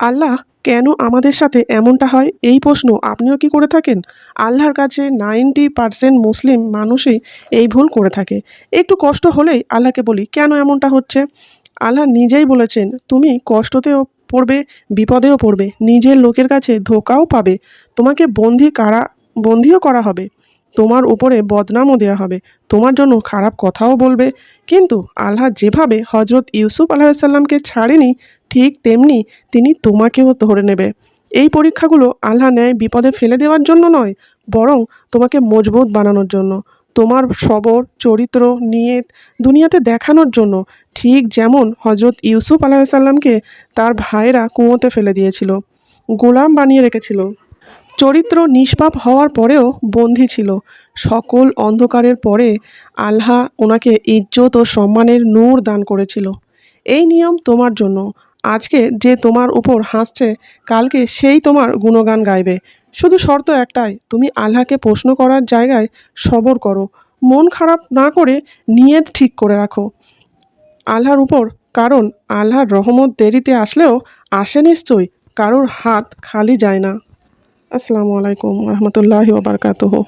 আল্লাহ কেন আমাদের সাথে এমনটা হয়, এই প্রশ্ন আপনিও কি করে থাকেন? আল্লাহর কাছে 90% মুসলিম মানুষই এই ভুল করে থাকে। একটু কষ্ট হলেই আল্লাহকে বলি কেন এমনটা হচ্ছে। আল্লাহ নিজেই বলেছেন, তুমি কষ্টতেও পড়বে, বিপদেও পড়বে, নিজের লোকের কাছে ধোঁকাও পাবে, তোমাকে বন্দিও করা হবে, তোমার উপরে বদনামও দেওয়া হবে, তোমার জন্য খারাপ কথাও বলবে। কিন্তু আল্লাহ যেভাবে হজরত ইউসুফ আলাইসাল্লামকে ছাড়েনি, ঠিক তেমনি তিনি তোমাকেও ধরে নেবে। এই পরীক্ষাগুলো আল্লাহ নেয় বিপদে ফেলে দেওয়ার জন্য নয়, বরং তোমাকে মজবুত বানানোর জন্য, তোমার সবর, চরিত্র, নিয়ত দুনিয়াতে দেখানোর জন্য। ঠিক যেমন হজরত ইউসুফ আলাইসাল্লামকে তার ভাইরা কুয়োতে ফেলে দিয়েছিল, গোলাম বানিয়ে রেখেছিল, চরিত্র নিষ্পাপ হওয়ার পরেও বন্দী ছিল। সকল অন্ধকারের পরে আল্লাহ ওনাকে ইজ্জত ও সম্মানের নূর দান করেছিল। এই নিয়ম তোমার জন্য। আজকে যে তোমার উপর হাসছে, কালকে সেই তোমার গুণগান গাইবে। শুধু শর্ত একটাই, তুমি আল্লাহকে প্রশ্ন করার জায়গায় সবর করো, মন খারাপ না করে নিয়ত ঠিক করে রাখো আল্লাহর উপর। কারণ আল্লাহর রহমত দেরিতে আসলেও আসে নিশ্চয়ই, কারোর হাত খালি যায় না। আসসালামু আলাইকুম রহমতুল্লাহি ওয়া বারাকাতুহু।